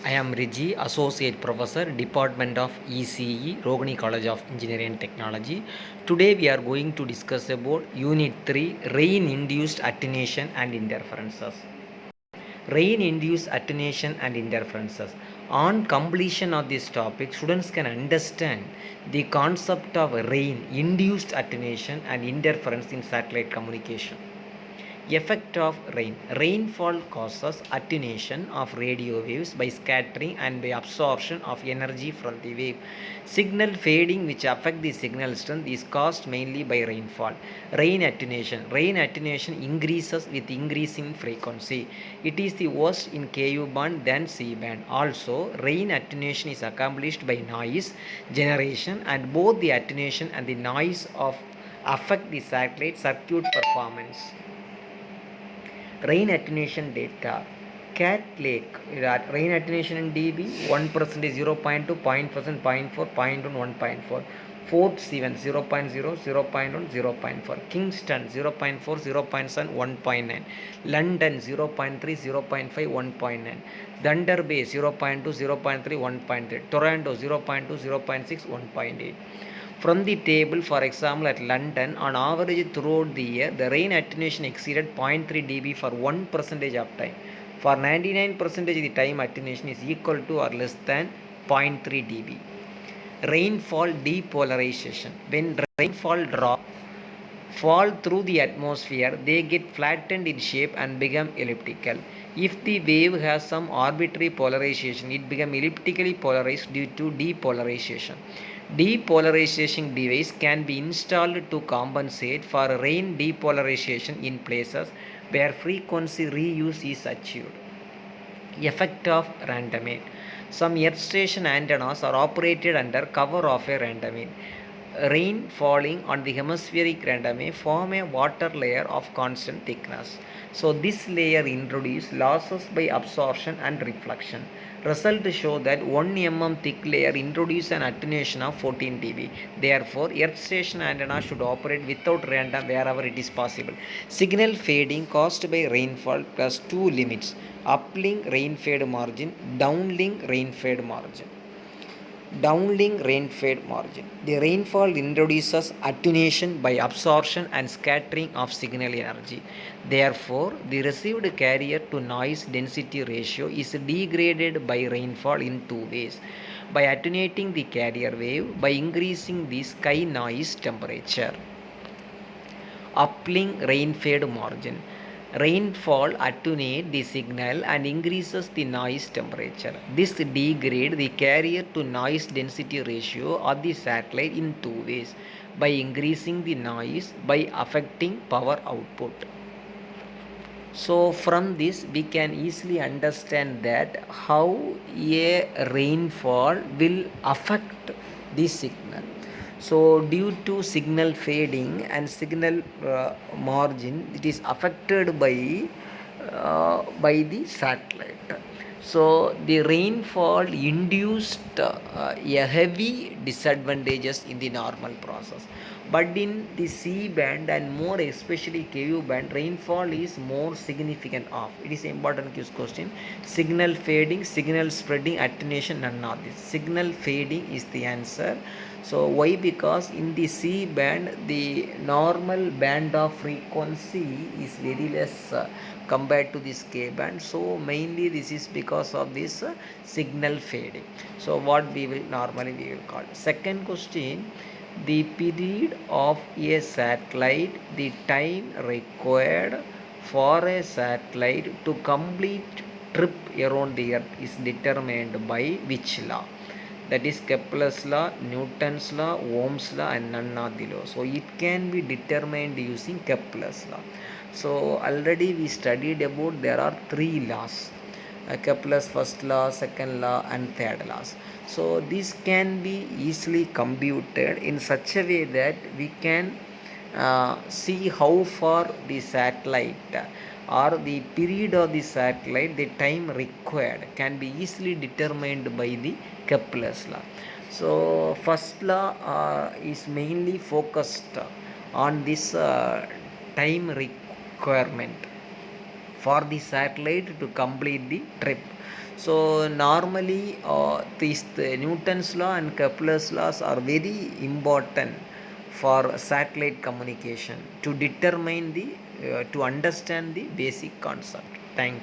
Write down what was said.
I am Riji, Associate Professor, Department of ECE, Rogani College of Engineering and Technology. Today we are going to discuss about Unit 3, Rain-Induced Attenuation and Interferences. Rain-induced attenuation and interferences. On completion of this topic, students can understand the concept of rain-induced attenuation and interference in satellite communication. Effect of rain. Rainfall causes attenuation of radio waves by scattering and by absorption of energy from the wave. Signal fading, which affect the signal strength, is caused mainly by rainfall. Rain attenuation. Rain attenuation increases with increasing frequency. It is the worst in Ku band than C band. Also, rain attenuation is accomplished by noise generation, and both the attenuation and the noise of affect the satellite circuit performance. Rain attenuation data. Cat Lake, rain attenuation in dB 1% is 0.2, 0.4%, 0.4, 0.1, 1.4. Fort Stevens 0.0, 0.1, 0.4. Kingston 0.4, 0.7, 1.9. London 0.3, 0.5, 1.9. Thunder Bay 0.2, 0.3, 1.3. Toronto 0.2, 0.6, 1.8. From the table, for example, at London, on average throughout the year, the rain attenuation exceeded 0.3 dB for 1% of time. For 99% of the time, attenuation is equal to or less than 0.3 dB. Rainfall depolarization. When rainfall drops fall through the atmosphere, they get flattened in shape and become elliptical. If the wave has some arbitrary polarization, it becomes elliptically polarized due to depolarization. Depolarization device can be installed to compensate for rain depolarization in places where frequency reuse is achieved. Effect of randomate. Some earth station antennas are operated under cover of a randomate. Rain falling on the hemispheric randomate form a water layer of constant thickness. So this layer introduces losses by absorption and reflection. Results show that 1 mm thick layer introduces an attenuation of 14 dB. Therefore, earth station antenna should operate without random wherever it is possible. Signal fading caused by rainfall plus two limits: uplink rain fade margin, downlink rain fade margin. Downlink rain fade margin. The rainfall introduces attenuation by absorption and scattering of signal energy. Therefore, the received carrier to noise density ratio is degraded by rainfall in two ways: by attenuating the carrier wave, by increasing the sky noise temperature. Uplink rain fade margin. Rainfall attenuates the signal and increases the noise temperature. This degrades the carrier to noise density ratio of the satellite in two ways: by increasing the noise, by affecting power output. So from this we can easily understand that how a rainfall will affect the signal. So due to signal fading and signal margin, it is affected by the satellite. So the rainfall induced a heavy disadvantages in the normal process. But in the C band and more especially Ku band, rainfall is more significant of. It is important quiz question. Signal fading, signal spreading, attenuation, none of this. Signal fading is the answer. So why? Because in the C band, the normal band of frequency is very less compared to this K band. So mainly this is because of this signal fading. So what we will call. Second question: the period of a satellite, the time required for a satellite to complete trip around the earth is determined by which law? That is Kepler's law, Newton's law, Ohm's law, and none of the law. So it can be determined using Kepler's law. So already we studied about there are three laws: Kepler's first law, second law, and third laws. So this can be easily computed in such a way that we can see how far the satellite or the period of the satellite, the time required, can be easily determined by the Kepler's law. So first law is mainly focused on this time requirement. for the satellite to complete the trip. So normally the Newton's law and Kepler's laws are very important for satellite communication to determine the to understand the basic concept. Thank you.